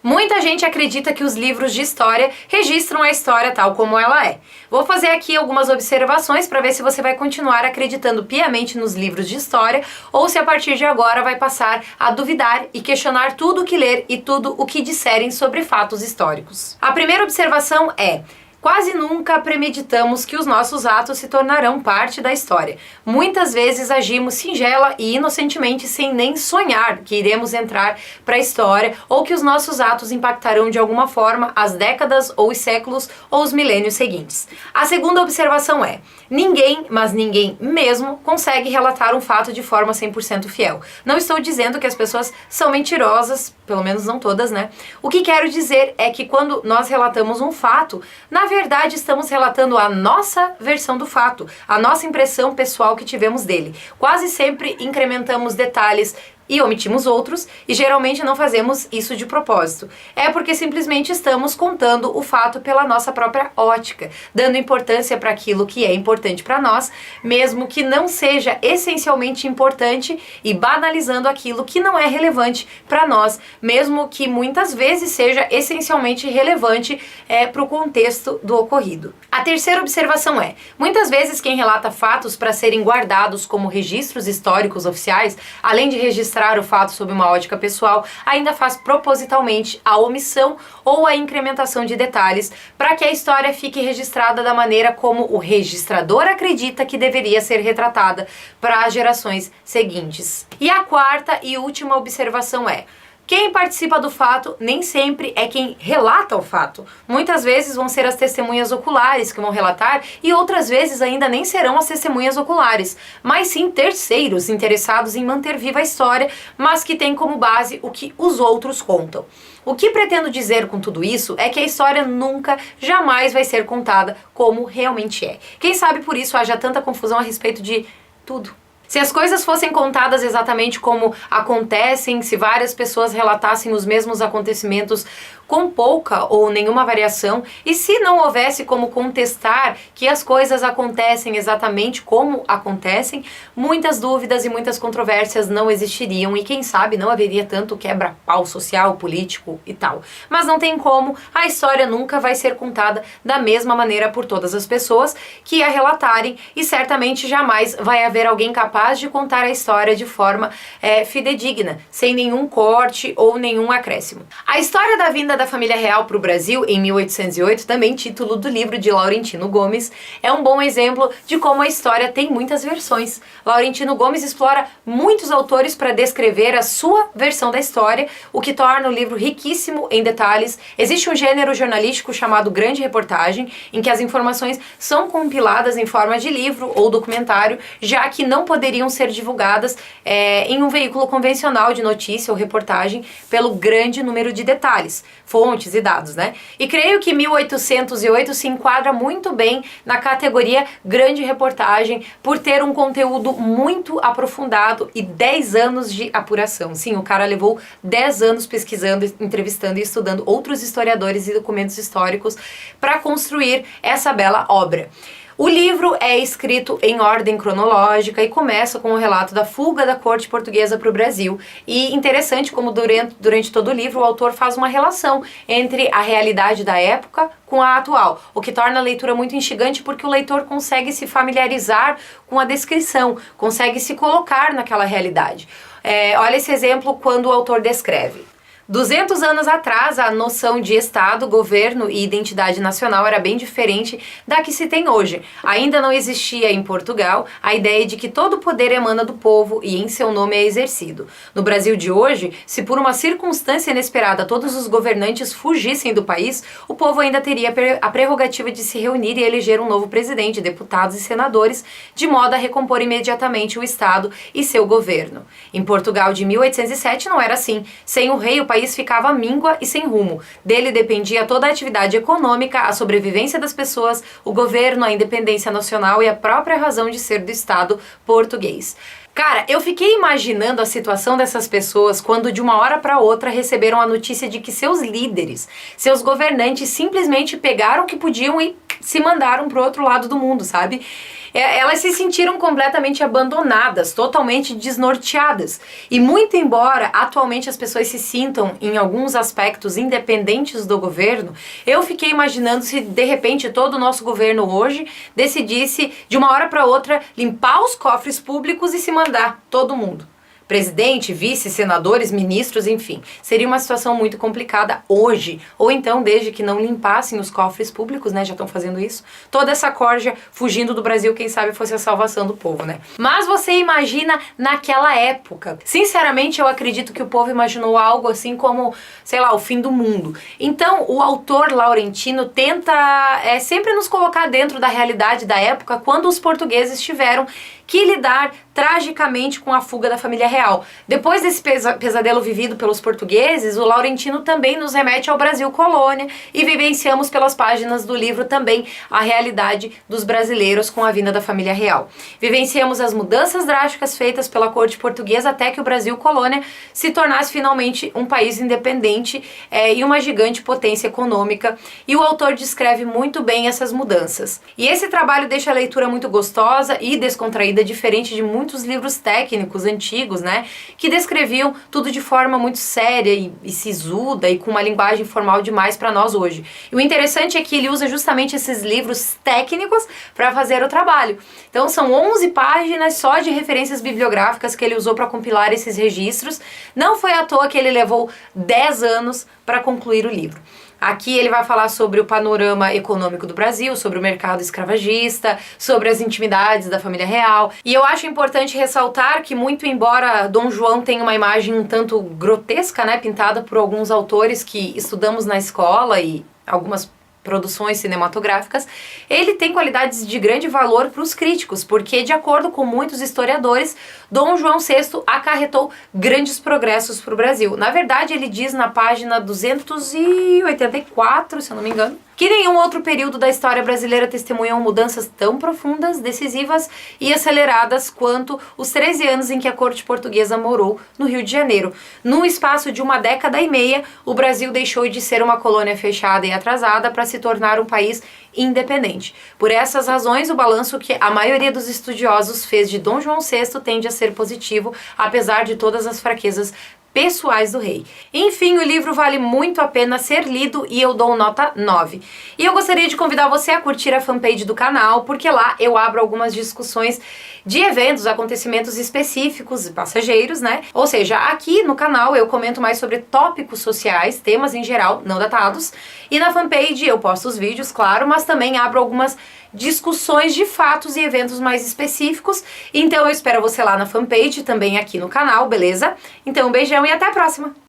Muita gente acredita que os livros de história registram a história tal como ela é. Vou fazer aqui algumas observações para ver se você vai continuar acreditando piamente nos livros de história ou se a partir de agora vai passar a duvidar e questionar tudo o que ler e tudo o que disserem sobre fatos históricos. A primeira observação é: quase nunca premeditamos que os nossos atos se tornarão parte da história. Muitas vezes agimos singela e inocentemente sem nem sonhar que iremos entrar para a história ou que os nossos atos impactarão de alguma forma as décadas ou os séculos ou os milênios seguintes. A segunda observação é: ninguém, mas ninguém mesmo, consegue relatar um fato de forma 100% fiel. Não estou dizendo que as pessoas são mentirosas, pelo menos não todas, né? O que quero dizer é que quando nós relatamos um fato, na verdade estamos relatando a nossa versão do fato, a nossa impressão pessoal que tivemos dele. Quase sempre incrementamos detalhes e omitimos outros, e geralmente não fazemos isso de propósito. É porque simplesmente estamos contando o fato pela nossa própria ótica, dando importância para aquilo que é importante para nós, mesmo que não seja essencialmente importante, e banalizando aquilo que não é relevante para nós, mesmo que muitas vezes seja essencialmente relevante para o contexto do ocorrido. A terceira observação é: muitas vezes quem relata fatos para serem guardados como registros históricos oficiais, além de registrar o fato sob uma ótica pessoal, ainda faz propositalmente a omissão ou a incrementação de detalhes para que a história fique registrada da maneira como o registrador acredita que deveria ser retratada para as gerações seguintes. E a quarta e última observação é: quem participa do fato nem sempre é quem relata o fato. Muitas vezes vão ser as testemunhas oculares que vão relatar e outras vezes ainda nem serão as testemunhas oculares, mas sim terceiros interessados em manter viva a história, mas que têm como base o que os outros contam. O que pretendo dizer com tudo isso é que a história nunca, jamais vai ser contada como realmente é. Quem sabe por isso haja tanta confusão a respeito de tudo. Se as coisas fossem contadas exatamente como acontecem, se várias pessoas relatassem os mesmos acontecimentos com pouca ou nenhuma variação, e se não houvesse como contestar que as coisas acontecem exatamente como acontecem, muitas dúvidas e muitas controvérsias não existiriam e quem sabe não haveria tanto quebra-pau social, político e tal. Mas não tem como, a história nunca vai ser contada da mesma maneira por todas as pessoas que a relatarem e certamente jamais vai haver alguém capaz de contar a história de forma fidedigna, sem nenhum corte ou nenhum acréscimo. A história da vinda da família real para o Brasil em 1808, também título do livro de Laurentino Gomes, é um bom exemplo de como a história tem muitas versões. Laurentino Gomes explora muitos autores para descrever a sua versão da história, o que torna o livro riquíssimo em detalhes. Existe um gênero jornalístico chamado grande reportagem, em que as informações são compiladas em forma de livro ou documentário, já que não poderiam ser divulgadas em um veículo convencional de notícia ou reportagem pelo grande número de detalhes, fontes e dados, né? E creio que 1808 se enquadra muito bem na categoria grande reportagem por ter um conteúdo muito aprofundado e 10 anos de apuração. Sim, o cara levou 10 anos pesquisando, entrevistando e estudando outros historiadores e documentos históricos para construir essa bela obra. O livro é escrito em ordem cronológica e começa com o relato da fuga da corte portuguesa para o Brasil. E interessante como durante todo o livro o autor faz uma relação entre a realidade da época com a atual, o que torna a leitura muito instigante porque o leitor consegue se familiarizar com a descrição, consegue se colocar naquela realidade. Olha esse exemplo quando o autor descreve: 200 anos atrás, a noção de Estado, governo e identidade nacional era bem diferente da que se tem hoje. Ainda não existia em Portugal a ideia de que todo o poder emana do povo e em seu nome é exercido. No Brasil de hoje, se por uma circunstância inesperada todos os governantes fugissem do país, o povo ainda teria a prerrogativa de se reunir e eleger um novo presidente, deputados e senadores, de modo a recompor imediatamente o Estado e seu governo. Em Portugal de 1807 não era assim. Sem o rei, o país ficava míngua e sem rumo. Dele dependia toda a atividade econômica, a sobrevivência das pessoas, o governo, a independência nacional e a própria razão de ser do Estado português. Cara, eu fiquei imaginando a situação dessas pessoas quando de uma hora para outra receberam a notícia de que seus líderes, seus governantes simplesmente pegaram o que podiam e se mandaram pro outro lado do mundo, sabe? Elas se sentiram completamente abandonadas, totalmente desnorteadas. E muito embora atualmente as pessoas se sintam, em alguns aspectos, independentes do governo, eu fiquei imaginando se de repente todo o nosso governo hoje decidisse, de uma hora para outra, limpar os cofres públicos e se mandar todo mundo. Presidente, vice, senadores, ministros, enfim. Seria uma situação muito complicada hoje. Ou então, desde que não limpassem os cofres públicos, né? Já estão fazendo isso. Toda essa corja fugindo do Brasil, quem sabe fosse a salvação do povo, né? Mas você imagina naquela época. Sinceramente, eu acredito que o povo imaginou algo assim como, sei lá, o fim do mundo. Então, o autor Laurentino tenta sempre nos colocar dentro da realidade da época, quando os portugueses tiveram que lidar tragicamente com a fuga da família real. Depois desse pesadelo vivido pelos portugueses, o Laurentino também nos remete ao Brasil colônia e vivenciamos pelas páginas do livro também a realidade dos brasileiros com a vinda da família real. Vivenciamos as mudanças drásticas feitas pela corte portuguesa até que o Brasil colônia se tornasse finalmente um país independente e uma gigante potência econômica, e o autor descreve muito bem essas mudanças. E esse trabalho deixa a leitura muito gostosa e descontraída, diferente de muitos livros técnicos antigos, né, que descreviam tudo de forma muito séria e sisuda e com uma linguagem formal demais para nós hoje. E o interessante é que ele usa justamente esses livros técnicos para fazer o trabalho. Então são 11 páginas só de referências bibliográficas que ele usou para compilar esses registros. Não foi à toa que ele levou 10 anos para concluir o livro. Aqui ele vai falar sobre o panorama econômico do Brasil, sobre o mercado escravagista, sobre as intimidades da família real. E eu acho importante ressaltar que, muito embora Dom João tenha uma imagem um tanto grotesca, né, pintada por alguns autores que estudamos na escola e algumas produções cinematográficas, ele tem qualidades de grande valor para os críticos, porque, de acordo com muitos historiadores, Dom João VI acarretou grandes progressos para o Brasil. Na verdade, ele diz na página 284, se eu não me engano, que nenhum outro período da história brasileira testemunhou mudanças tão profundas, decisivas e aceleradas quanto os 13 anos em que a corte portuguesa morou no Rio de Janeiro. Num espaço de uma década e meia, o Brasil deixou de ser uma colônia fechada e atrasada para se tornar um país independente. Por essas razões, o balanço que a maioria dos estudiosos fez de Dom João VI tende a ser positivo, apesar de todas as fraquezas pessoais do rei. Enfim, o livro vale muito a pena ser lido e eu dou nota 9. E eu gostaria de convidar você a curtir a fanpage do canal, porque lá eu abro algumas discussões de eventos, acontecimentos específicos e passageiros, né? Ou seja, aqui no canal eu comento mais sobre tópicos sociais, temas em geral, não datados, e na fanpage eu posto os vídeos, claro, mas também abro algumas discussões de fatos e eventos mais específicos. Então eu espero você lá na fanpage, também aqui no canal, beleza? Então um beijão e até a próxima!